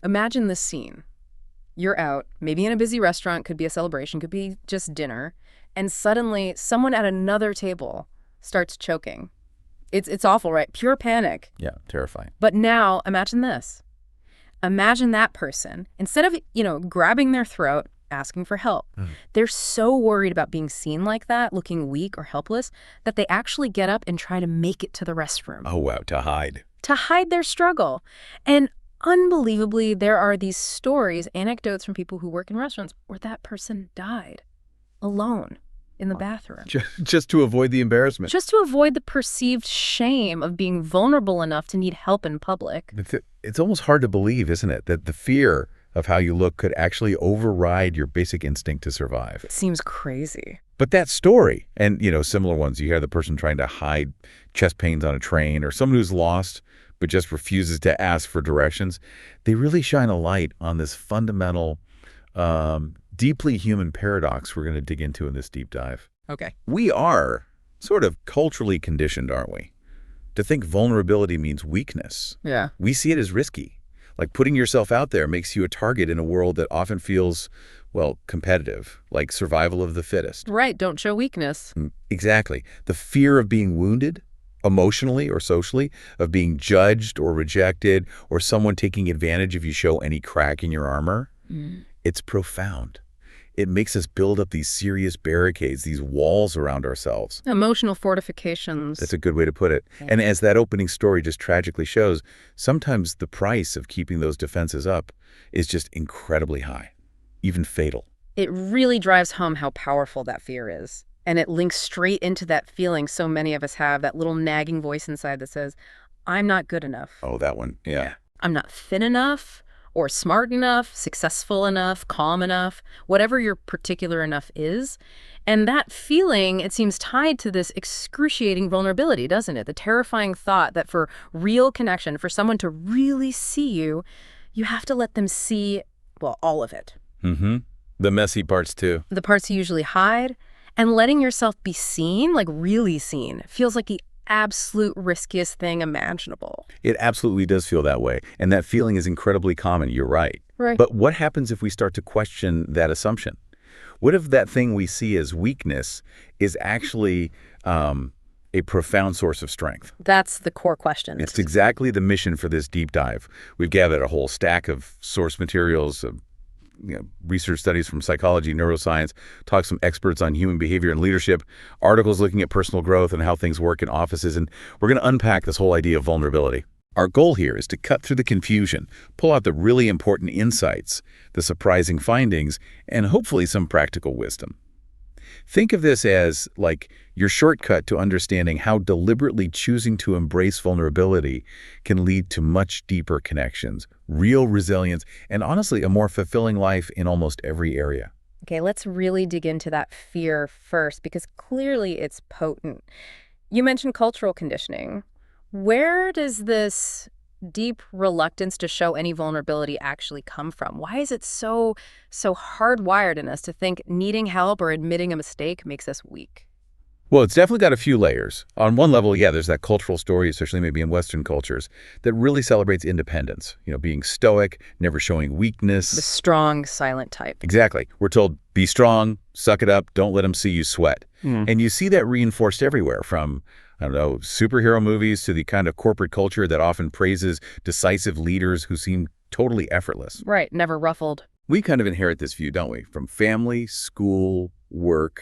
Imagine this scene. You're out, maybe in a busy restaurant, could be a celebration, could be just dinner, and suddenly someone at another table starts choking. It's awful, right? Pure panic. Yeah, terrifying. But now, imagine this. Imagine that person, instead of, grabbing their throat, asking for help, they're so worried about being seen like that, looking weak or helpless, that they actually get up and try to make it to the restroom. Oh, wow, to hide. To hide their struggle. And unbelievably, there are these stories, anecdotes from people who work in restaurants where that person died alone in the bathroom. Just to avoid the embarrassment. Just to avoid the perceived shame of being vulnerable enough to need help in public. It's almost hard to believe, isn't it, that the fear of how you look could actually override your basic instinct to survive. It seems crazy. But that story, and, similar ones, you hear the person trying to hide chest pains on a train, or someone who's lost but just refuses to ask for directions, they really shine a light on this fundamental, deeply human paradox we're going to dig into in this deep dive. Okay. We are sort of culturally conditioned, aren't we, to think vulnerability means weakness. Yeah. We see it as risky. Like putting yourself out there makes you a target in a world that often feels, well, competitive, like survival of the fittest. Right, don't show weakness. Exactly. The fear of being wounded, emotionally or socially, of being judged or rejected, or someone taking advantage if you show any crack in your armor, it's profound. It makes us build up these serious barricades, these walls around ourselves. Emotional fortifications. That's a good way to put it. And as that opening story just tragically shows, sometimes the price of keeping those defenses up is just incredibly high, even fatal. It really drives home how powerful that fear is. And it links straight into that feeling so many of us have, that little nagging voice inside that says, I'm not good enough. Oh, that one. Yeah. I'm not thin enough, or smart enough, successful enough, calm enough, whatever your particular enough is. And that feeling, it seems tied to this excruciating vulnerability, doesn't it? The terrifying thought that for real connection, for someone to really see you, you have to let them see, well, all of it. The messy parts, too. The parts you usually hide. And letting yourself be seen, like really seen, feels like the absolute riskiest thing imaginable. It absolutely does feel that way. And that feeling is incredibly common. You're right. Right. But what happens if we start to question that assumption? What if that thing we see as weakness is actually a profound source of strength? That's the core question. It's exactly the mission for this deep dive. We've gathered a whole stack of source materials, research studies from psychology, neuroscience, talk to some experts on human behavior and leadership, articles looking at personal growth and how things work in offices, and we're going to unpack this whole idea of vulnerability. Our goal here is to cut through the confusion, pull out the really important insights, the surprising findings, and hopefully some practical wisdom. Think of this as like your shortcut to understanding how deliberately choosing to embrace vulnerability can lead to much deeper connections, real resilience, and honestly, a more fulfilling life in almost every area. Okay, let's really dig into that fear first, because clearly it's potent. You mentioned cultural conditioning. Where does this deep reluctance to show any vulnerability actually come from? Why is it so hardwired in us to think needing help or admitting a mistake makes us weak? Well, it's definitely got a few layers. On one level, yeah, there's that cultural story, especially maybe in Western cultures, that really celebrates independence, being stoic, never showing weakness. The strong, silent type. Exactly. We're told, be strong, suck it up, don't let them see you sweat. And you see that reinforced everywhere, from superhero movies to the kind of corporate culture that often praises decisive leaders who seem totally effortless. Right, never ruffled. We kind of inherit this view, don't we? From family, school, work.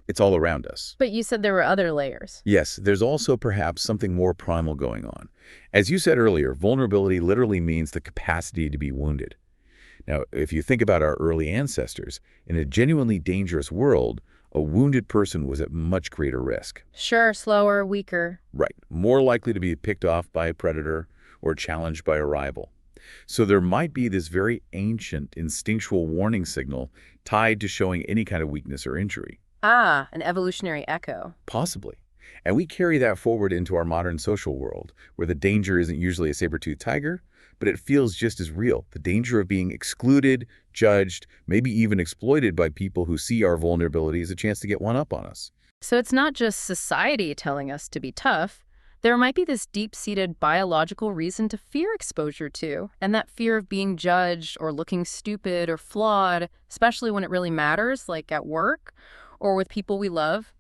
It's all around us. But you said there were other layers. Yes, there's also perhaps something more primal going on. As you said earlier, vulnerability literally means the capacity to be wounded. Now, if you think about our early ancestors, in a genuinely dangerous world, a wounded person was at much greater risk. Sure, slower, weaker. Right. More likely to be picked off by a predator or challenged by a rival. So there might be this very ancient instinctual warning signal tied to showing any kind of weakness or injury. Ah, an evolutionary echo. Possibly. And we carry that forward into our modern social world, where the danger isn't usually a saber-toothed tiger, but it feels just as real. The danger of being excluded, judged, maybe even exploited by people who see our vulnerability as a chance to get one up on us. So it's not just society telling us to be tough. There might be this deep-seated biological reason to fear exposure to, and that fear of being judged or looking stupid or flawed, especially when it really matters, like at work or with people we love.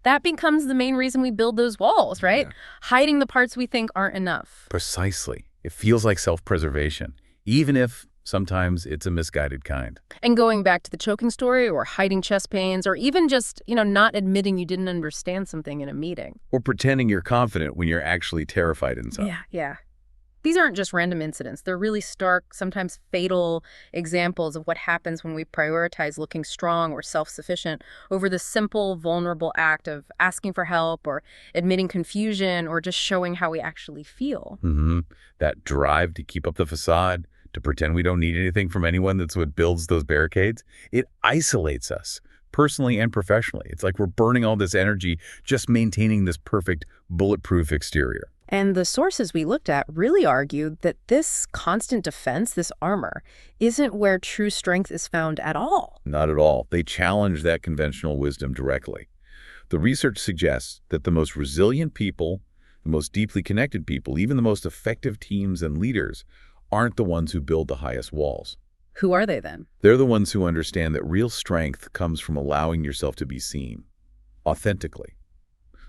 That becomes the main reason we build those walls, right? Yeah. Hiding the parts we think aren't enough. Precisely. It feels like self-preservation, even if sometimes it's a misguided kind. And going back to the choking story or hiding chest pains or even just, not admitting you didn't understand something in a meeting. Or pretending you're confident when you're actually terrified inside. Yeah. These aren't just random incidents. They're really stark, sometimes fatal examples of what happens when we prioritize looking strong or self-sufficient over the simple, vulnerable act of asking for help or admitting confusion or just showing how we actually feel. That drive to keep up the facade, to pretend we don't need anything from anyone, that's what builds those barricades. It isolates us, personally and professionally. It's like we're burning all this energy just maintaining this perfect, bulletproof exterior. And the sources we looked at really argued that this constant defense, this armor, isn't where true strength is found at all. Not at all. They challenge that conventional wisdom directly. The research suggests that the most resilient people, the most deeply connected people, even the most effective teams and leaders, aren't the ones who build the highest walls. Who are they then? They're the ones who understand that real strength comes from allowing yourself to be seen, authentically.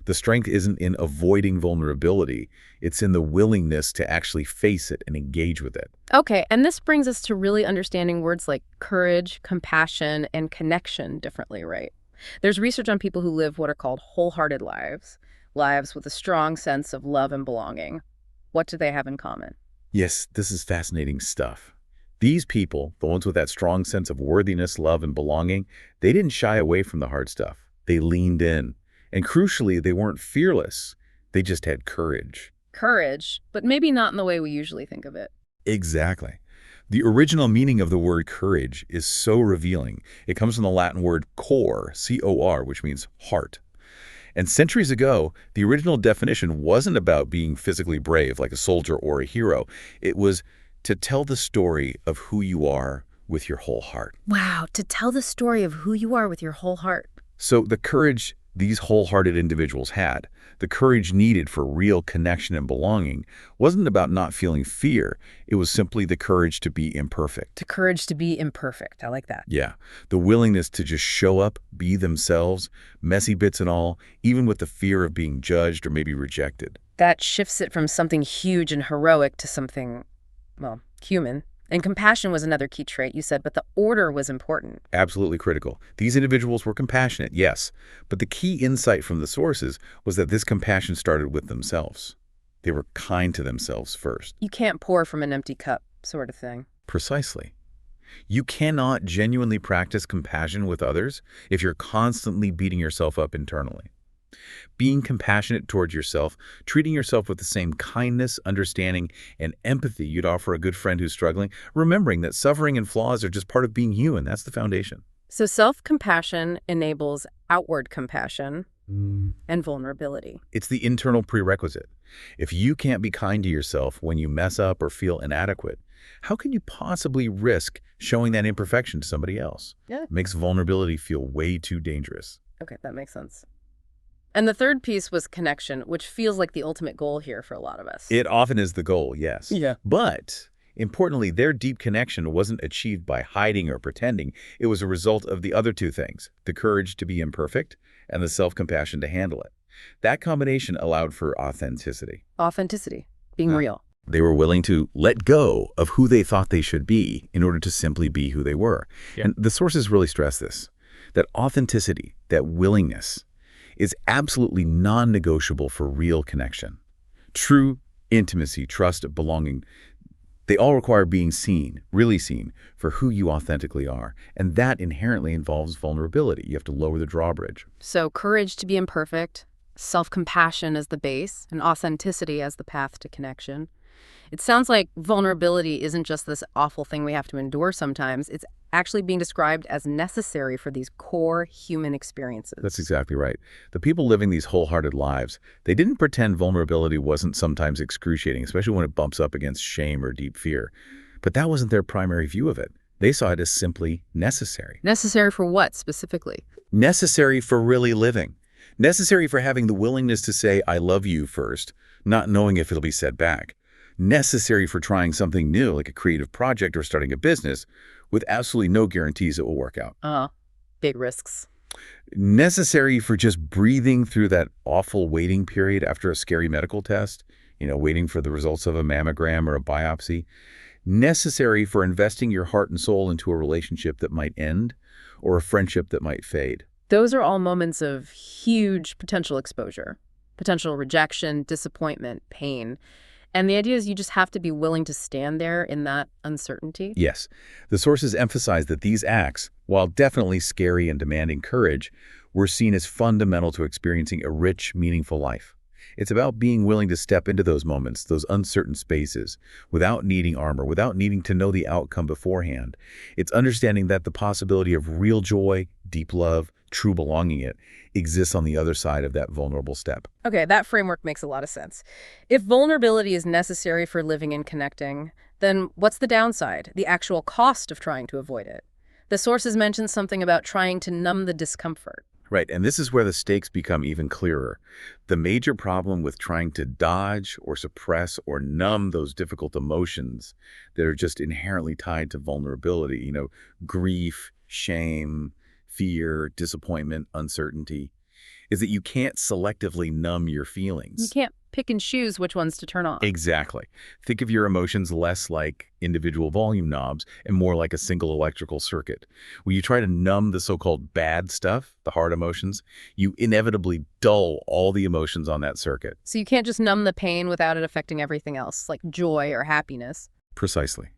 The strength isn't in avoiding vulnerability, it's in the willingness to actually face it and engage with it. Okay, and this brings us to really understanding words like courage, compassion, and connection differently, right? There's research on people who live what are called wholehearted lives, lives with a strong sense of love and belonging. What do they have in common? Yes, this is fascinating stuff. These people, the ones with that strong sense of worthiness, love, and belonging, they didn't shy away from the hard stuff. They leaned in. And crucially, they weren't fearless. They just had courage. Courage, but maybe not in the way we usually think of it. Exactly. The original meaning of the word courage is so revealing. It comes from the Latin word cor, C-O-R, which means heart. And centuries ago, the original definition wasn't about being physically brave like a soldier or a hero. It was to tell the story of who you are with your whole heart. Wow, to tell the story of who you are with your whole heart. So the courage these wholehearted individuals had, the courage needed for real connection and belonging, wasn't about not feeling fear. It was simply the courage to be imperfect. The courage to be imperfect. I like that. Yeah, the willingness to just show up, be themselves, messy bits and all, even with the fear of being judged or maybe rejected. That shifts it from something huge and heroic to something, well, human. And compassion was another key trait, you said, but the order was important. Absolutely critical. These individuals were compassionate, yes, but the key insight from the sources was that this compassion started with themselves. They were kind to themselves first. You can't pour from an empty cup, sort of thing. Precisely. You cannot genuinely practice compassion with others if you're constantly beating yourself up internally. Being compassionate towards yourself, treating yourself with the same kindness, understanding, and empathy you'd offer a good friend who's struggling, remembering that suffering and flaws are just part of being human. That's the foundation. So self-compassion enables outward compassion and vulnerability. It's the internal prerequisite. If you can't be kind to yourself when you mess up or feel inadequate, how can you possibly risk showing that imperfection to somebody else? Yeah. It makes vulnerability feel way too dangerous. Okay, that makes sense. And the third piece was connection, which feels like the ultimate goal here for a lot of us. It often is the goal, yes. Yeah. But importantly, their deep connection wasn't achieved by hiding or pretending. It was a result of the other two things, the courage to be imperfect and the self-compassion to handle it. That combination allowed for authenticity. Authenticity, being real. They were willing to let go of who they thought they should be in order to simply be who they were. Yeah. And the sources really stress this, that authenticity, that willingness, is absolutely non-negotiable for real connection. True intimacy, trust, belonging, they all require being seen, really seen, for who you authentically are. And that inherently involves vulnerability. You have to lower the drawbridge. So courage to be imperfect, self-compassion as the base, and authenticity as the path to connection. It sounds like vulnerability isn't just this awful thing we have to endure sometimes. It's actually being described as necessary for these core human experiences. That's exactly right. The people living these wholehearted lives, they didn't pretend vulnerability wasn't sometimes excruciating, especially when it bumps up against shame or deep fear. But that wasn't their primary view of it. They saw it as simply necessary. Necessary for what, specifically? Necessary for really living. Necessary for having the willingness to say, I love you first, not knowing if it'll be said back. Necessary for trying something new, like a creative project or starting a business, with absolutely no guarantees it will work out. Big risks. Necessary for just breathing through that awful waiting period after a scary medical test, waiting for the results of a mammogram or a biopsy. Necessary for investing your heart and soul into a relationship that might end or a friendship that might fade. Those are all moments of huge potential exposure, potential rejection, disappointment, pain. And the idea is you just have to be willing to stand there in that uncertainty. Yes, the sources emphasize that these acts, while definitely scary and demanding courage, were seen as fundamental to experiencing a rich, meaningful life. It's about being willing to step into those moments, those uncertain spaces, without needing armor, without needing to know the outcome beforehand. It's understanding that the possibility of real joy, deep love, true belonging exists on the other side of that vulnerable step. Okay, that framework makes a lot of sense. If vulnerability is necessary for living and connecting, then what's the downside, the actual cost of trying to avoid it? The sources mention something about trying to numb the discomfort. Right, and this is where the stakes become even clearer. The major problem with trying to dodge or suppress or numb those difficult emotions that are just inherently tied to vulnerability, grief, shame, fear, disappointment, uncertainty, is that you can't selectively numb your feelings. You can't pick and choose which ones to turn off. Exactly. Think of your emotions less like individual volume knobs and more like a single electrical circuit. When you try to numb the so-called bad stuff, the hard emotions, you inevitably dull all the emotions on that circuit. So you can't just numb the pain without it affecting everything else, like joy or happiness. Precisely.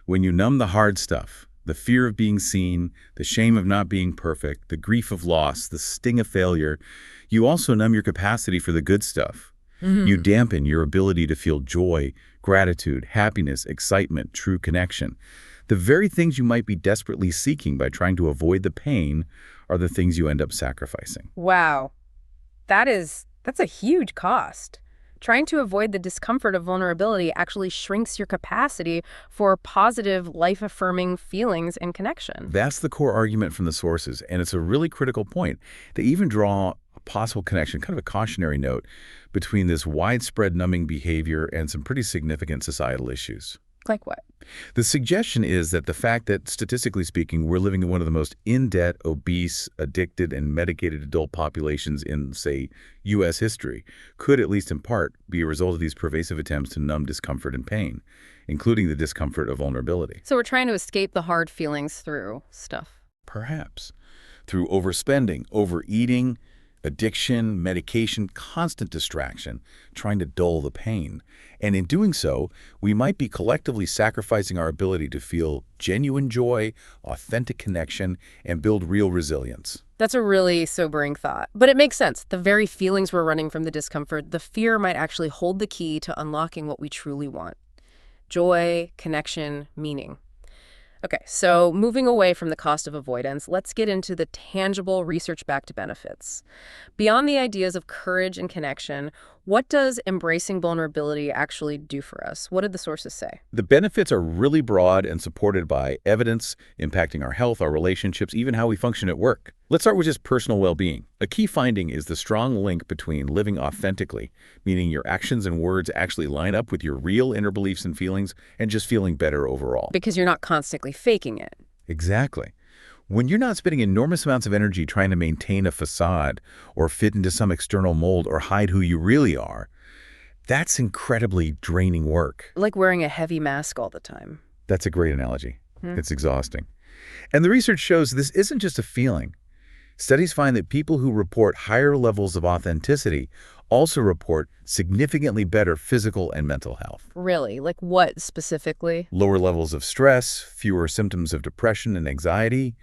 When you numb the hard stuff, the fear of being seen, the shame of not being perfect, the grief of loss, the sting of failure, you also numb your capacity for the good stuff. You dampen your ability to feel joy, gratitude, happiness, excitement, true connection. The very things you might be desperately seeking by trying to avoid the pain are the things you end up sacrificing. Wow. That's a huge cost. Trying to avoid the discomfort of vulnerability actually shrinks your capacity for positive, life-affirming feelings and connection. That's the core argument from the sources, and it's a really critical point. They even draw a possible connection, kind of a cautionary note, between this widespread numbing behavior and some pretty significant societal issues. Like what? The suggestion is that the fact that, statistically speaking, we're living in one of the most in-debt, obese, addicted, and medicated adult populations in, say, U.S. history could, at least in part, be a result of these pervasive attempts to numb discomfort and pain, including the discomfort of vulnerability. So we're trying to escape the hard feelings through stuff. Perhaps. Through overspending, overeating, addiction, medication, constant distraction, trying to dull the pain. And in doing so, we might be collectively sacrificing our ability to feel genuine joy, authentic connection, and build real resilience. That's a really sobering thought. But it makes sense. The very feelings we're running from the discomfort, the fear might actually hold the key to unlocking what we truly want. Joy, connection, meaning. Okay, so moving away from the cost of avoidance, let's get into the tangible research-backed benefits. Beyond the ideas of courage and connection, what does embracing vulnerability actually do for us? What did the sources say? The benefits are really broad and supported by evidence impacting our health, our relationships, even how we function at work. Let's start with just personal well-being. A key finding is the strong link between living authentically, meaning your actions and words actually line up with your real inner beliefs and feelings, and just feeling better overall. Because you're not constantly faking it. Exactly. When you're not spending enormous amounts of energy trying to maintain a facade or fit into some external mold or hide who you really are, that's incredibly draining work. Like wearing a heavy mask all the time. That's a great analogy. It's exhausting. And the research shows this isn't just a feeling. Studies find that people who report higher levels of authenticity also report significantly better physical and mental health. Really? Like what specifically? Lower levels of stress, fewer symptoms of depression and anxiety,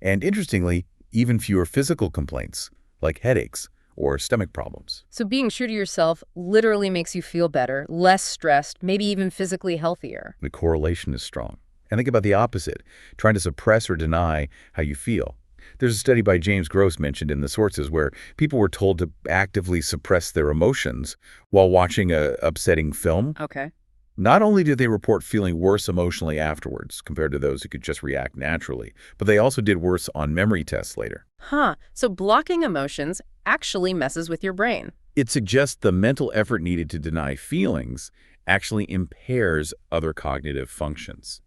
and interestingly, even fewer physical complaints like headaches or stomach problems. So being true to yourself literally makes you feel better, less stressed, maybe even physically healthier. The correlation is strong. And think about the opposite, trying to suppress or deny how you feel. There's a study by James Gross mentioned in the sources where people were told to actively suppress their emotions while watching a upsetting film. Okay. Not only did they report feeling worse emotionally afterwards compared to those who could just react naturally, but they also did worse on memory tests later. Huh. So blocking emotions actually messes with your brain. It suggests the mental effort needed to deny feelings actually impairs other cognitive functions.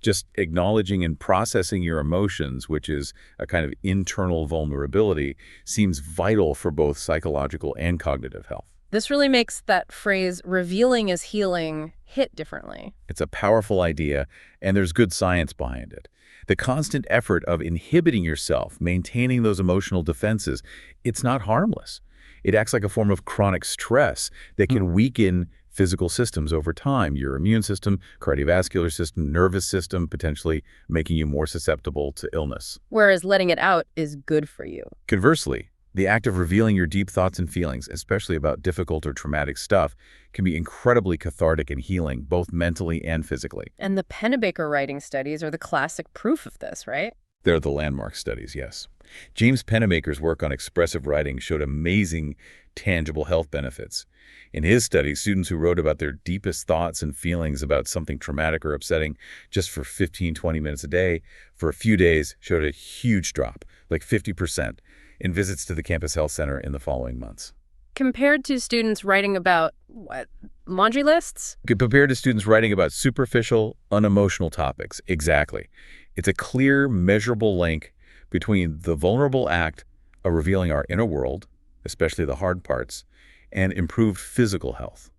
Just acknowledging and processing your emotions, which is a kind of internal vulnerability, seems vital for both psychological and cognitive health. This really makes that phrase, revealing is healing, hit differently. It's a powerful idea, and there's good science behind it. The constant effort of inhibiting yourself, maintaining those emotional defenses, it's not harmless. It acts like a form of chronic stress that can weaken physical systems over time, your immune system, cardiovascular system, nervous system, potentially making you more susceptible to illness. Whereas letting it out is good for you. Conversely, the act of revealing your deep thoughts and feelings, especially about difficult or traumatic stuff, can be incredibly cathartic and healing, both mentally and physically. And the Pennebaker writing studies are the classic proof of this, right? They're the landmark studies, yes. James Pennebaker's work on expressive writing showed amazing, tangible health benefits. In his study, students who wrote about their deepest thoughts and feelings about something traumatic or upsetting just for 15-20 minutes a day for a few days showed a huge drop, like 50%, in visits to the campus health center in the following months. Compared to students writing about, what, laundry lists? Compared to students writing about superficial, unemotional topics, exactly. It's a clear, measurable link between the vulnerable act of revealing our inner world, especially the hard parts, and improved physical health.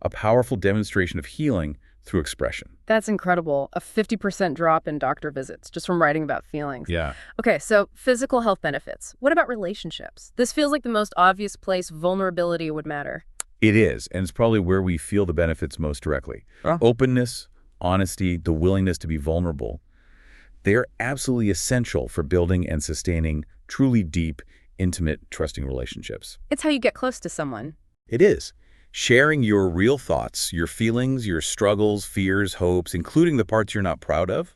A powerful demonstration of healing through expression. That's incredible. A 50% drop in doctor visits just from writing about feelings. Yeah. Okay, so physical health benefits. What about relationships? This feels like the most obvious place vulnerability would matter. It is, and it's probably where we feel the benefits most directly. Oh. Openness, honesty, the willingness to be vulnerable, they are absolutely essential for building and sustaining truly deep, intimate, trusting relationships. It's how you get close to someone. It is. Sharing your real thoughts, your feelings, your struggles, fears, hopes, including the parts you're not proud of,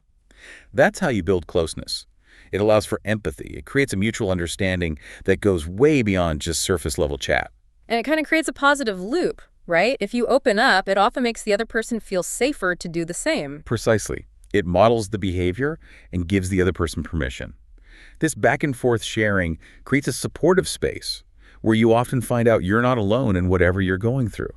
that's how you build closeness. It allows for empathy. It creates a mutual understanding that goes way beyond just surface-level chat. And it kind of creates a positive loop, right? If you open up, it often makes the other person feel safer to do the same. Precisely. It models the behavior and gives the other person permission. This back-and-forth sharing creates a supportive space where you often find out you're not alone in whatever you're going through.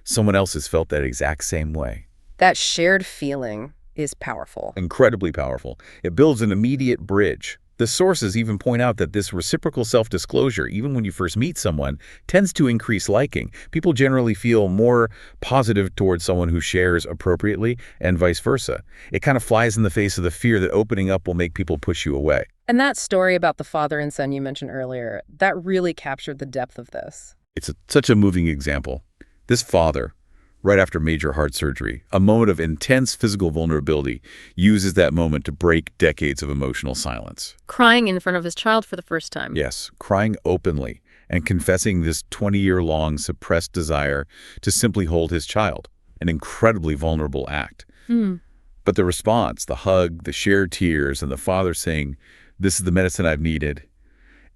Someone else has felt that exact same way. That shared feeling is powerful. Incredibly powerful. It builds an immediate bridge. The sources even point out that this reciprocal self-disclosure, even when you first meet someone, tends to increase liking. People generally feel more positive towards someone who shares appropriately and vice versa. It kind of flies in the face of the fear that opening up will make people push you away. And that story about the father and son you mentioned earlier, that really captured the depth of this. It's such a moving example. This father, right after major heart surgery, a moment of intense physical vulnerability, uses that moment to break decades of emotional silence. Crying in front of his child for the first time. Yes, crying openly and confessing this 20-year-long suppressed desire to simply hold his child, an incredibly vulnerable act. But the response, the hug, the shared tears, and the father saying, "This is the medicine I've needed,"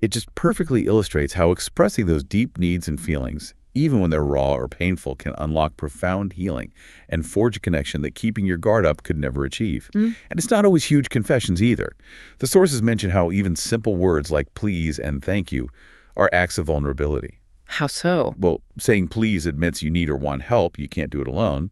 it just perfectly illustrates how expressing those deep needs and feelings, even when they're raw or painful, can unlock profound healing and forge a connection that keeping your guard up could never achieve. And it's not always huge confessions either. The sources mention how even simple words like please and thank you are acts of vulnerability. How so? Well, saying please admits you need or want help, you can't do it alone.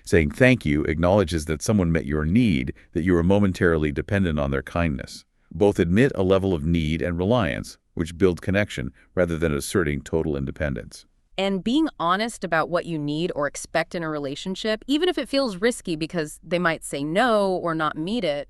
Saying thank you acknowledges that someone met your need, that you were momentarily dependent on their kindness. Both admit a level of need and reliance, which build connection rather than asserting total independence. And being honest about what you need or expect in a relationship, even if it feels risky because they might say no or not meet it,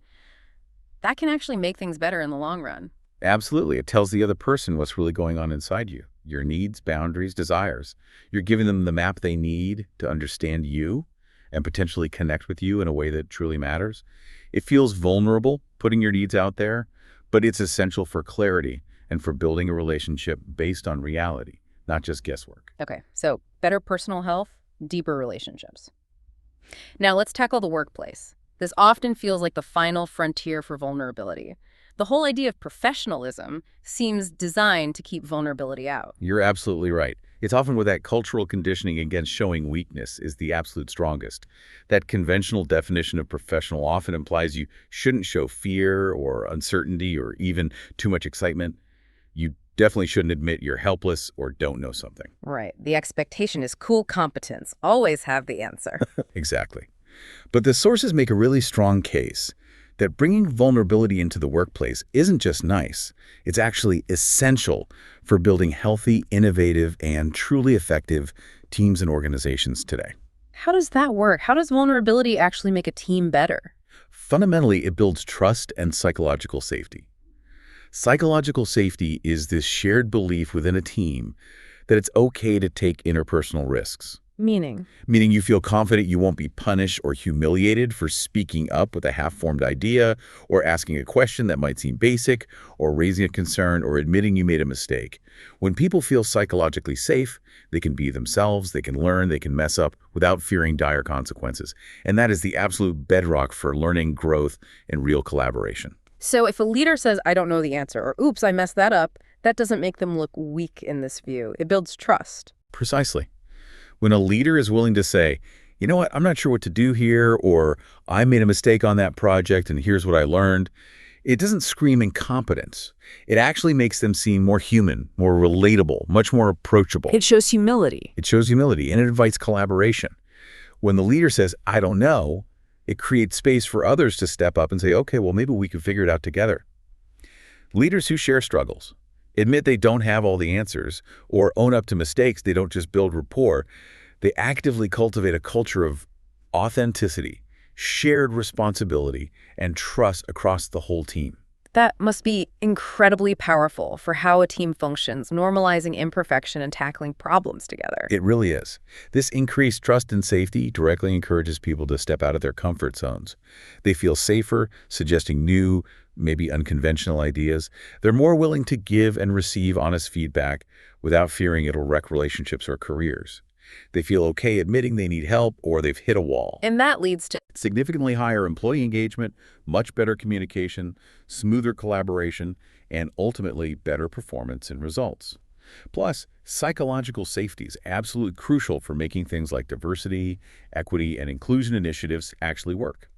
that can actually make things better in the long run. Absolutely. It tells the other person what's really going on inside you, your needs, boundaries, desires. You're giving them the map they need to understand you and potentially connect with you in a way that truly matters. It feels vulnerable, putting your needs out there, but it's essential for clarity and for building a relationship based on reality, not just guesswork. Okay, so better personal health, deeper relationships. Now let's tackle the workplace. This often feels like the final frontier for vulnerability. The whole idea of professionalism seems designed to keep vulnerability out. You're absolutely right. It's often where that cultural conditioning against showing weakness is the absolute strongest. That conventional definition of professional often implies you shouldn't show fear or uncertainty or even too much excitement. You definitely shouldn't admit you're helpless or don't know something. Right. The expectation is cool competence. Always have the answer. Exactly. But the sources make a really strong case that bringing vulnerability into the workplace isn't just nice. It's actually essential for building healthy, innovative, and truly effective teams and organizations today. How does that work? How does vulnerability actually make a team better? Fundamentally, it builds trust and psychological safety. Psychological safety is this shared belief within a team that it's okay to take interpersonal risks. Meaning? Meaning you feel confident you won't be punished or humiliated for speaking up with a half-formed idea or asking a question that might seem basic or raising a concern or admitting you made a mistake. When people feel psychologically safe, they can be themselves, they can learn, they can mess up without fearing dire consequences. And that is the absolute bedrock for learning, growth, and real collaboration. So if a leader says, I don't know the answer, or oops, I messed that up, that doesn't make them look weak in this view. It builds trust. Precisely. When a leader is willing to say, you know what, I'm not sure what to do here, or I made a mistake on that project and here's what I learned, it doesn't scream incompetence. It actually makes them seem more human, more relatable, much more approachable. It shows humility. It shows humility, and it invites collaboration. When the leader says, I don't know, it creates space for others to step up and say, okay, well, maybe we can figure it out together. Leaders who share struggles, admit they don't have all the answers, or own up to mistakes, they don't just build rapport. They actively cultivate a culture of authenticity, shared responsibility, and trust across the whole team. That must be incredibly powerful for how a team functions, normalizing imperfection and tackling problems together. It really is. This increased trust and safety directly encourages people to step out of their comfort zones. They feel safer, suggesting new, maybe unconventional ideas. They're more willing to give and receive honest feedback without fearing it'll wreck relationships or careers. They feel okay admitting they need help or they've hit a wall. And that leads to Significantly higher employee engagement, much better communication, smoother collaboration, and ultimately better performance and results. Plus, psychological safety is absolutely crucial for making things like diversity, equity, and inclusion initiatives actually work.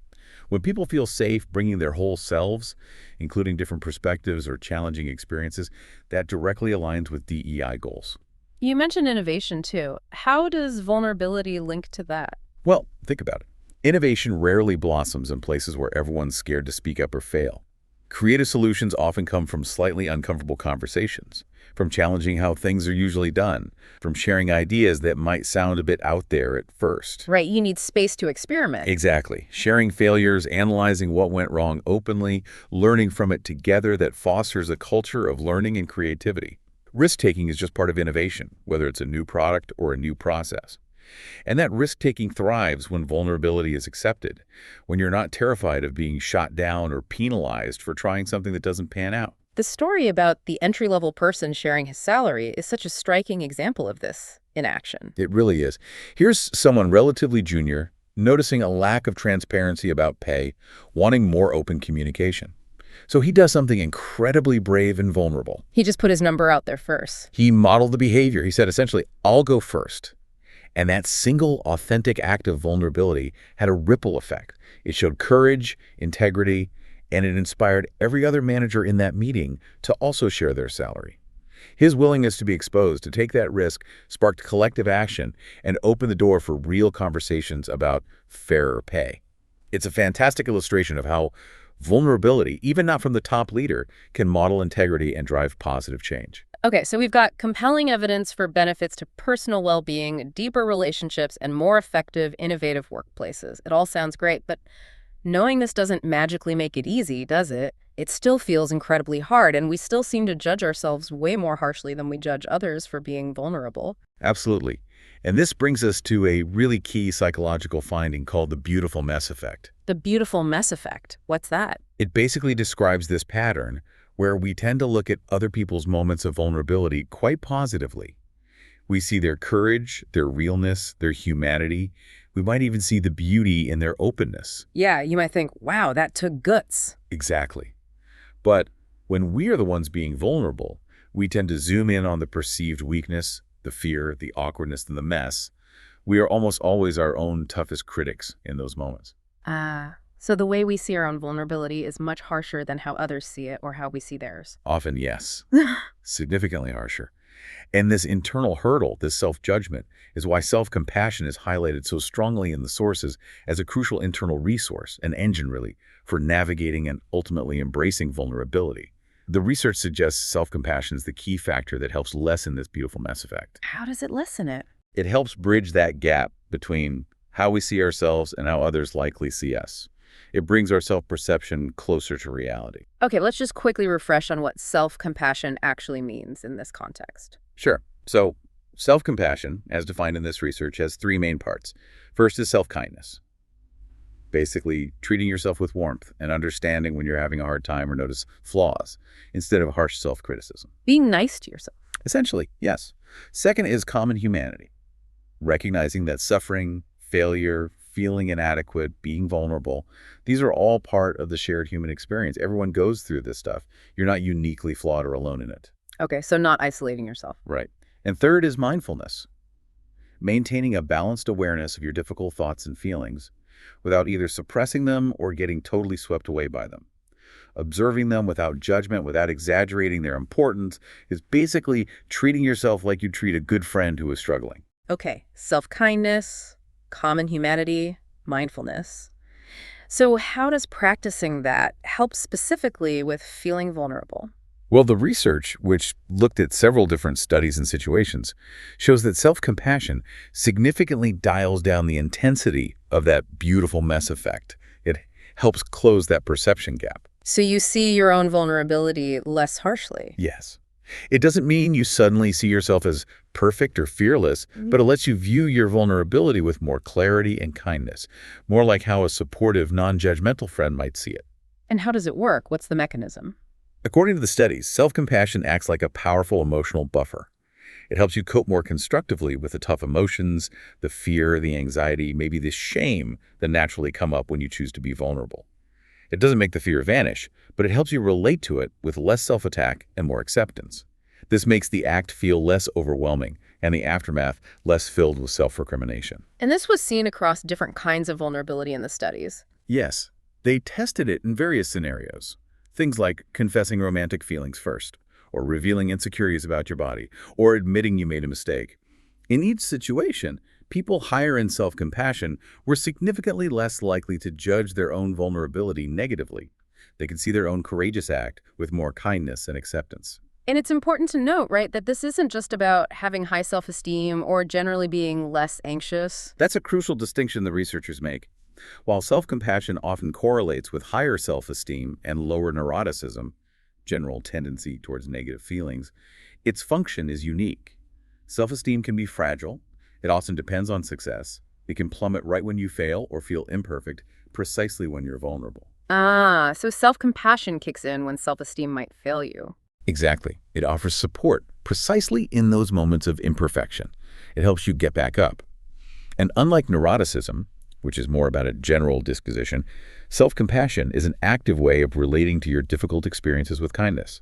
When people feel safe bringing their whole selves, including different perspectives or challenging experiences, that directly aligns with DEI goals. You mentioned innovation, too. How does vulnerability link to that? Well, think about it. Innovation rarely blossoms in places where everyone's scared to speak up or fail. Creative solutions often come from slightly uncomfortable conversations, from challenging how things are usually done, from sharing ideas that might sound a bit out there at first. Right, you need space to experiment. Exactly. Sharing failures, analyzing what went wrong openly, learning from it together that fosters a culture of learning and creativity. Risk-taking is just part of innovation, whether it's a new product or a new process. And that risk-taking thrives when vulnerability is accepted, when you're not terrified of being shot down or penalized for trying something that doesn't pan out. The story about the entry-level person sharing his salary is such a striking example of this in action. It really is. Here's someone relatively junior, noticing a lack of transparency about pay, wanting more open communication. So he does something incredibly brave and vulnerable. He just put his number out there first. He modeled the behavior. He said, essentially, I'll go first. And that single authentic act of vulnerability had a ripple effect. It showed courage, integrity, and it inspired every other manager in that meeting to also share their salary. His willingness to be exposed, to take that risk, sparked collective action and opened the door for real conversations about fairer pay. It's a fantastic illustration of how vulnerability, even not from the top leader, can model integrity and drive positive change. Okay, so we've got compelling evidence for benefits to personal well-being, deeper relationships, and more effective, innovative workplaces. It all sounds great, but knowing this doesn't magically make it easy, does it? It still feels incredibly hard, and we still seem to judge ourselves way more harshly than we judge others for being vulnerable. Absolutely. And this brings us to a really key psychological finding called the beautiful mess effect. The beautiful mess effect. What's that? It basically describes this pattern where we tend to look at other people's moments of vulnerability quite positively. We see their courage, their realness, their humanity. We might even see the beauty in their openness. Yeah, you might think, wow, that took guts. Exactly. But when we are the ones being vulnerable, we tend to zoom in on the perceived weakness, the fear, the awkwardness, and the mess, we are almost always our own toughest critics in those moments. So the way we see our own vulnerability is much harsher than how others see it or how we see theirs. Often, yes, significantly harsher. And this internal hurdle, this self-judgment, is why self-compassion is highlighted so strongly in the sources as a crucial internal resource, an engine really, for navigating and ultimately embracing vulnerability. The research suggests self-compassion is the key factor that helps lessen this beautiful mess effect. How does it lessen it? It helps bridge that gap between how we see ourselves and how others likely see us. It brings our self-perception closer to reality. Okay, let's just quickly refresh on what self-compassion actually means in this context. Sure. So self-compassion, as defined in this research, has three main parts. First is self-kindness. Basically, treating yourself with warmth and understanding when you're having a hard time or notice flaws, instead of harsh self-criticism. Being nice to yourself. Essentially, yes. Second is common humanity. Recognizing that suffering, failure, feeling inadequate, being vulnerable, these are all part of the shared human experience. Everyone goes through this stuff. You're not uniquely flawed or alone in it. Okay, so not isolating yourself. Right. And third is mindfulness. Maintaining a balanced awareness of your difficult thoughts and feelings without either suppressing them or getting totally swept away by them. Observing them without judgment, without exaggerating their importance, is basically treating yourself like you'd treat a good friend who is struggling. Okay, self-kindness, common humanity, mindfulness. So how does practicing that help specifically with feeling vulnerable? Well, the research, which looked at several different studies and situations, shows that self-compassion significantly dials down the intensity of that beautiful mess effect. It helps close that perception gap. So you see your own vulnerability less harshly. Yes. It doesn't mean you suddenly see yourself as perfect or fearless, but it lets you view your vulnerability with more clarity and kindness, more like how a supportive, non-judgmental friend might see it. And how does it work? What's the mechanism? According to the studies, self-compassion acts like a powerful emotional buffer. It helps you cope more constructively with the tough emotions, the fear, the anxiety, maybe the shame that naturally come up when you choose to be vulnerable. It doesn't make the fear vanish, but it helps you relate to it with less self-attack and more acceptance. This makes the act feel less overwhelming and the aftermath less filled with self-recrimination. And this was seen across different kinds of vulnerability in the studies. Yes, they tested it in various scenarios. Things like confessing romantic feelings first, or revealing insecurities about your body, or admitting you made a mistake. In each situation, people higher in self-compassion were significantly less likely to judge their own vulnerability negatively. They could see their own courageous act with more kindness and acceptance. And it's important to note, right, that this isn't just about having high self-esteem or generally being less anxious. That's a crucial distinction the researchers make. While self-compassion often correlates with higher self-esteem and lower neuroticism, general tendency towards negative feelings, its function is unique. Self-esteem can be fragile. It often depends on success. It can plummet right when you fail or feel imperfect, precisely when you're vulnerable. So self-compassion kicks in when self-esteem might fail you. Exactly. It offers support precisely in those moments of imperfection. It helps you get back up. And unlike neuroticism, which is more about a general disposition, self-compassion is an active way of relating to your difficult experiences with kindness.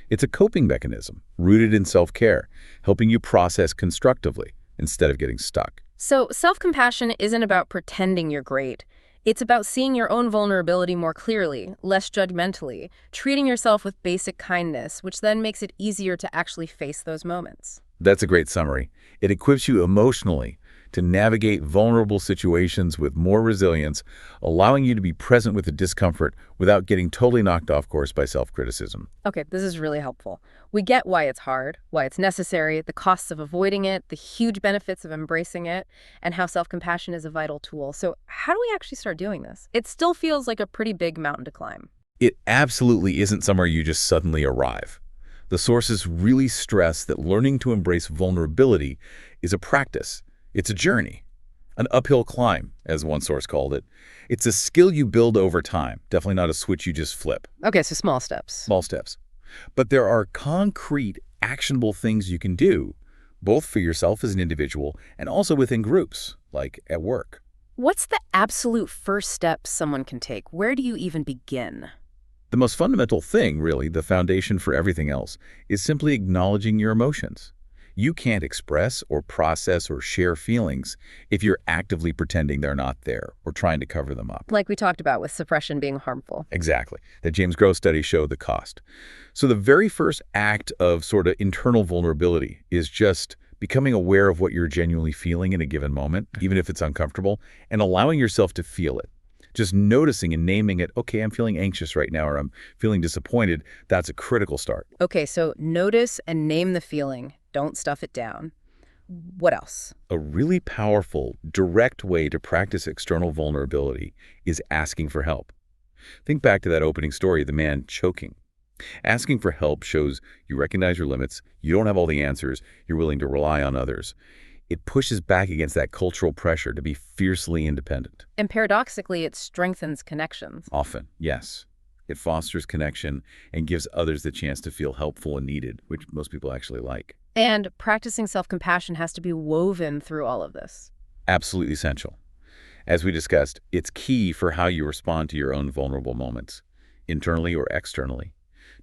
It's a coping mechanism rooted in self-care, helping you process constructively instead of getting stuck. So self-compassion isn't about pretending you're great. It's about seeing your own vulnerability more clearly, less judgmentally, treating yourself with basic kindness, which then makes it easier to actually face those moments. That's a great summary. It equips you emotionally to navigate vulnerable situations with more resilience, allowing you to be present with the discomfort without getting totally knocked off course by self-criticism. Okay, this is really helpful. We get why it's hard, why it's necessary, the costs of avoiding it, the huge benefits of embracing it, and how self-compassion is a vital tool. So how do we actually start doing this? It still feels like a pretty big mountain to climb. It absolutely isn't somewhere you just suddenly arrive. The sources really stress that learning to embrace vulnerability is a practice. It's a journey, an uphill climb, as one source called it. It's a skill you build over time, definitely not a switch you just flip. Okay, so small steps. Small steps. But there are concrete, actionable things you can do, both for yourself as an individual and also within groups, like at work. What's the absolute first step someone can take? Where do you even begin? The most fundamental thing, really, the foundation for everything else, is simply acknowledging your emotions. You can't express or process or share feelings if you're actively pretending they're not there or trying to cover them up. Like we talked about with suppression being harmful. Exactly. That James Gross study showed the cost. So the very first act of sort of internal vulnerability is just becoming aware of what you're genuinely feeling in a given moment, even if it's uncomfortable, and allowing yourself to feel it. Just noticing and naming it, okay, I'm feeling anxious right now, or I'm feeling disappointed, that's a critical start. Okay, so notice and name the feeling. Don't stuff it down. What else? A really powerful, direct way to practice external vulnerability is asking for help. Think back to that opening story, the man choking. Asking for help shows you recognize your limits, you don't have all the answers, you're willing to rely on others. It pushes back against that cultural pressure to be fiercely independent. And paradoxically, it strengthens connections. Often, yes. It fosters connection and gives others the chance to feel helpful and needed, which most people actually like. And practicing self-compassion has to be woven through all of this. Absolutely essential. As we discussed, it's key for how you respond to your own vulnerable moments, internally or externally.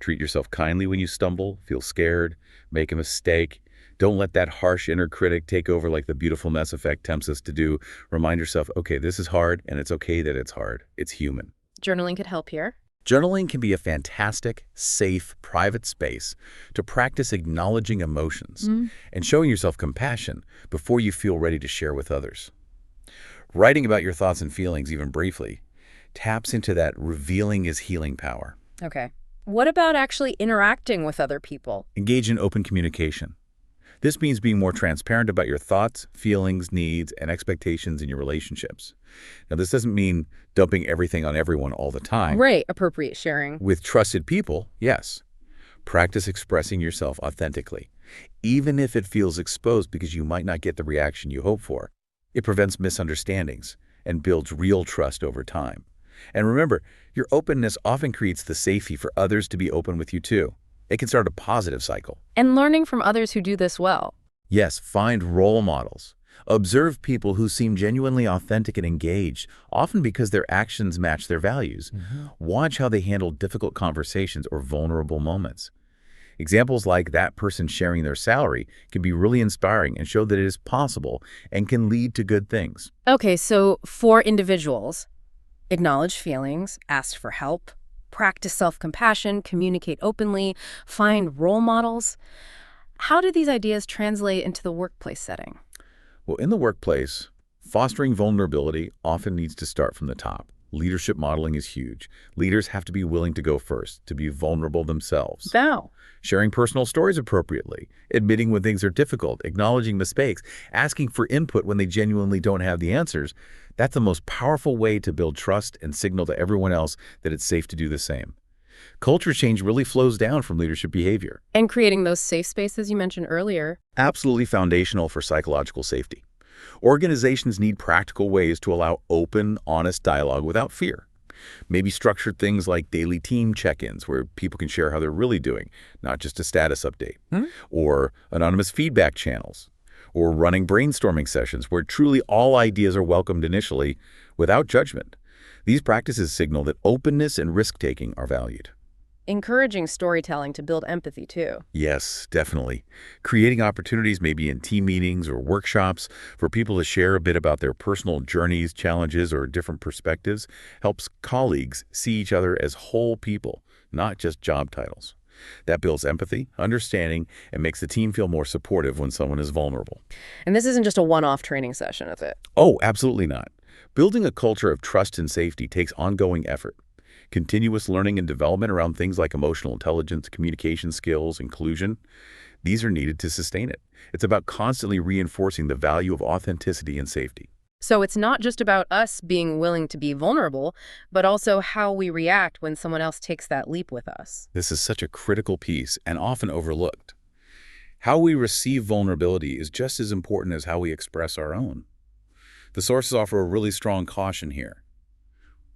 Treat yourself kindly when you stumble, feel scared, make a mistake. Don't let that harsh inner critic take over like the beautiful mess effect tempts us to do. Remind yourself, okay, this is hard, and it's okay that it's hard. It's human. Journaling could help here. Journaling can be a fantastic, safe, private space to practice acknowledging emotions and showing yourself compassion before you feel ready to share with others. Writing about your thoughts and feelings, even briefly, taps into that revealing is healing power. Okay. What about actually interacting with other people? Engage in open communication. This means being more transparent about your thoughts, feelings, needs, and expectations in your relationships. Now, this doesn't mean dumping everything on everyone all the time. Right, appropriate sharing. With trusted people, yes. Practice expressing yourself authentically, even if it feels exposed because you might not get the reaction you hope for. It prevents misunderstandings and builds real trust over time. And remember, your openness often creates the safety for others to be open with you too. It can start a positive cycle. And learning from others who do this well. Yes, find role models. Observe people who seem genuinely authentic and engaged, often because their actions match their values. Watch how they handle difficult conversations or vulnerable moments. Examples like that person sharing their salary can be really inspiring and show that it is possible and can lead to good things. Okay, so for individuals, acknowledge feelings, ask for help, practice self-compassion, communicate openly, find role models. How do these ideas translate into the workplace setting? Well, in the workplace, fostering vulnerability often needs to start from the top. Leadership modeling is huge. Leaders have to be willing to go first, to be vulnerable themselves. Wow. Sharing personal stories appropriately, admitting when things are difficult, acknowledging mistakes, asking for input when they genuinely don't have the answers. That's the most powerful way to build trust and signal to everyone else that it's safe to do the same. Culture change really flows down from leadership behavior. And creating those safe spaces you mentioned earlier. Absolutely foundational for psychological safety. Organizations need practical ways to allow open, honest dialogue without fear. Maybe structured things like daily team check-ins where people can share how they're really doing, not just a status update. Or anonymous feedback channels. Or running brainstorming sessions where truly all ideas are welcomed initially without judgment. These practices signal that openness and risk-taking are valued. Encouraging storytelling to build empathy, too. Yes, definitely. Creating opportunities maybe in team meetings or workshops for people to share a bit about their personal journeys, challenges, or different perspectives helps colleagues see each other as whole people, not just job titles. That builds empathy, understanding, and makes the team feel more supportive when someone is vulnerable. And this isn't just a one-off training session, is it? Oh, absolutely not. Building a culture of trust and safety takes ongoing effort. Continuous learning and development around things like emotional intelligence, communication skills, inclusion, these are needed to sustain it. It's about constantly reinforcing the value of authenticity and safety. So it's not just about us being willing to be vulnerable, but also how we react when someone else takes that leap with us. This is such a critical piece and often overlooked. How we receive vulnerability is just as important as how we express our own. The sources offer a really strong caution here.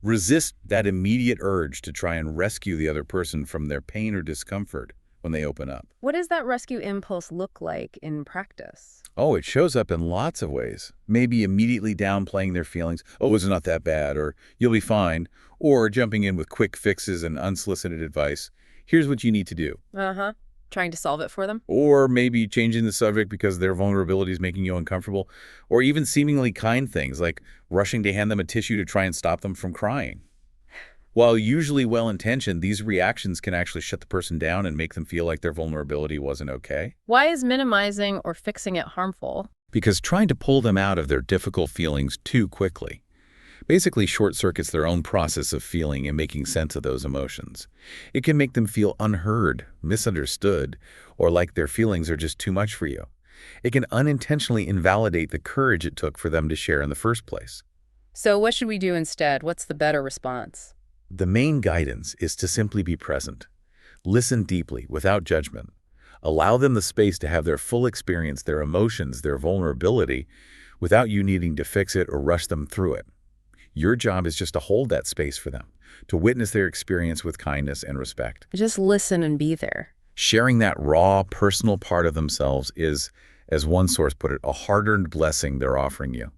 Resist that immediate urge to try and rescue the other person from their pain or discomfort when they open up. What does that rescue impulse look like in practice? Oh, it shows up in lots of ways. Maybe immediately downplaying their feelings. Oh, it's not that bad, or you'll be fine. Or jumping in with quick fixes and unsolicited advice. Here's what you need to do. Trying trying to solve it for them? Or maybe changing the subject because their vulnerability is making you uncomfortable, or even seemingly kind things like rushing to hand them a tissue to try and stop them from crying. While usually well-intentioned, these reactions can actually shut the person down and make them feel like their vulnerability wasn't okay. Why is minimizing or fixing it harmful? Because trying to pull them out of their difficult feelings too quickly basically short-circuits their own process of feeling and making sense of those emotions. It can make them feel unheard, misunderstood, or like their feelings are just too much for you. It can unintentionally invalidate the courage it took for them to share in the first place. So what should we do instead? What's the better response? The main guidance is to simply be present. Listen deeply, without judgment. Allow them the space to have their full experience, their emotions, their vulnerability, without you needing to fix it or rush them through it. Your job is just to hold that space for them, to witness their experience with kindness and respect. Just listen and be there. Sharing that raw, personal part of themselves is, as one source put it, a hard-earned blessing they're offering you.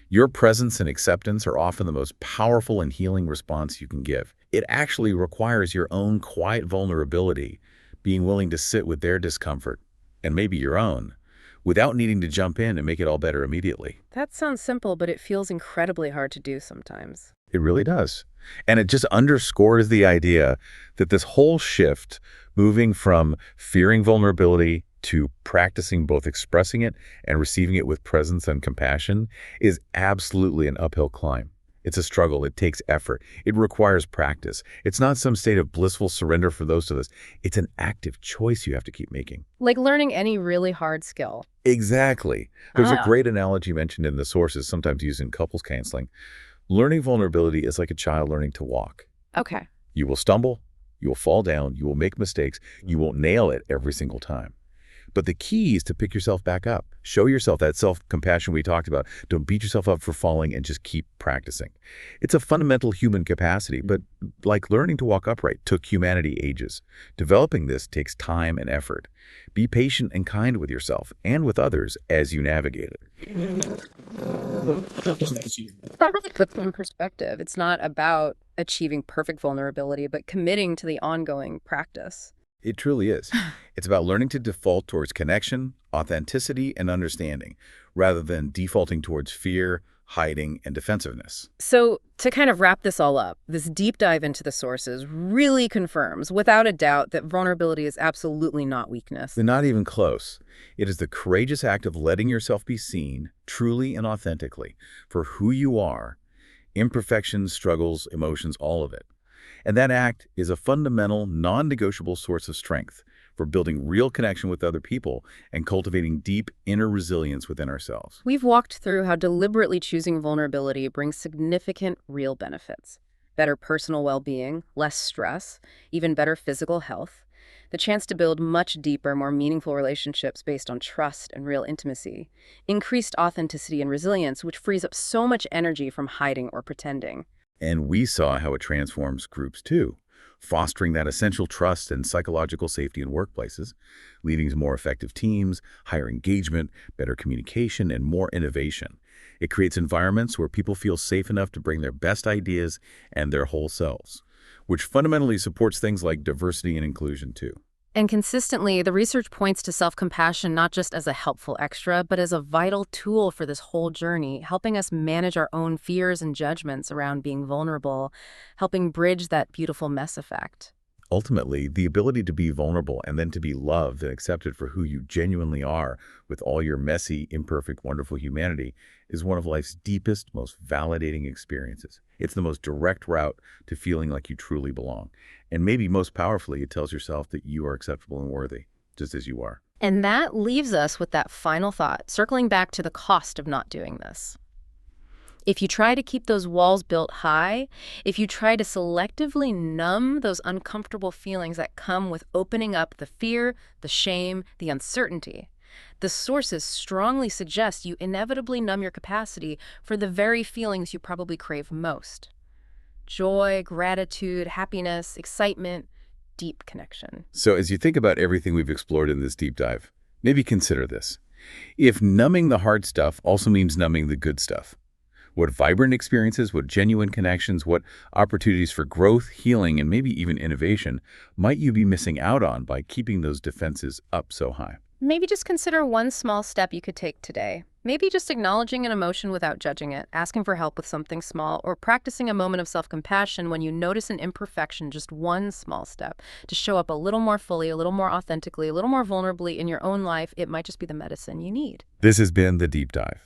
Your presence and acceptance are often the most powerful and healing response you can give. It actually requires your own quiet vulnerability, being willing to sit with their discomfort, and maybe your own, without needing to jump in and make it all better immediately. That sounds simple, but it feels incredibly hard to do sometimes. It really does. And it just underscores the idea that this whole shift, moving from fearing vulnerability to practicing both expressing it and receiving it with presence and compassion, is absolutely an uphill climb. It's a struggle. It takes effort. It requires practice. It's not some state of blissful surrender for those of us. It's an active choice you have to keep making. Like learning any really hard skill. Exactly. There's a great analogy mentioned in the sources, sometimes used in couples counseling. Learning vulnerability is like a child learning to walk. Okay. You will stumble, you will fall down, you will make mistakes, you won't nail it every single time. But the key is to pick yourself back up. Show yourself that self-compassion we talked about. Don't beat yourself up for falling and just keep practicing. It's a fundamental human capacity, but like learning to walk upright took humanity ages. Developing this takes time and effort. Be patient and kind with yourself and with others as you navigate it. That really puts it in perspective. It's not about achieving perfect vulnerability, but committing to the ongoing practice. It truly is. It's about learning to default towards connection, authenticity, and understanding, rather than defaulting towards fear, hiding, and defensiveness. So to kind of wrap this all up, this deep dive into the sources really confirms, without a doubt, that vulnerability is absolutely not weakness. They're not even close. It is the courageous act of letting yourself be seen, truly and authentically, for who you are, imperfections, struggles, emotions, all of it. And that act is a fundamental, non-negotiable source of strength for building real connection with other people and cultivating deep inner resilience within ourselves. We've walked through how deliberately choosing vulnerability brings significant real benefits. Better personal well-being, less stress, even better physical health, the chance to build much deeper, more meaningful relationships based on trust and real intimacy, increased authenticity and resilience, which frees up so much energy from hiding or pretending. And we saw how it transforms groups too, fostering that essential trust and psychological safety in workplaces, leading to more effective teams, higher engagement, better communication, and more innovation. It creates environments where people feel safe enough to bring their best ideas and their whole selves, which fundamentally supports things like diversity and inclusion too. And consistently, the research points to self-compassion not just as a helpful extra, but as a vital tool for this whole journey, helping us manage our own fears and judgments around being vulnerable, helping bridge that beautiful mess effect. Ultimately, the ability to be vulnerable and then to be loved and accepted for who you genuinely are with all your messy, imperfect, wonderful humanity is one of life's deepest, most validating experiences. It's the most direct route to feeling like you truly belong. And maybe most powerfully, it tells yourself that you are acceptable and worthy, just as you are. And that leaves us with that final thought, circling back to the cost of not doing this. If you try to keep those walls built high, if you try to selectively numb those uncomfortable feelings that come with opening up the fear, the shame, the uncertainty, the sources strongly suggest you inevitably numb your capacity for the very feelings you probably crave most. Joy, gratitude, happiness, excitement, deep connection. So as you think about everything we've explored in this deep dive, maybe consider this. If numbing the hard stuff also means numbing the good stuff, What vibrant experiences, what genuine connections, what opportunities for growth, healing, and maybe even innovation might you be missing out on by keeping those defenses up so high? Maybe just consider one small step you could take today. Maybe just acknowledging an emotion without judging it, asking for help with something small, or practicing a moment of self-compassion when you notice an imperfection, just one small step, to show up a little more fully, a little more authentically, a little more vulnerably in your own life. It might just be the medicine you need. This has been The Deep Dive.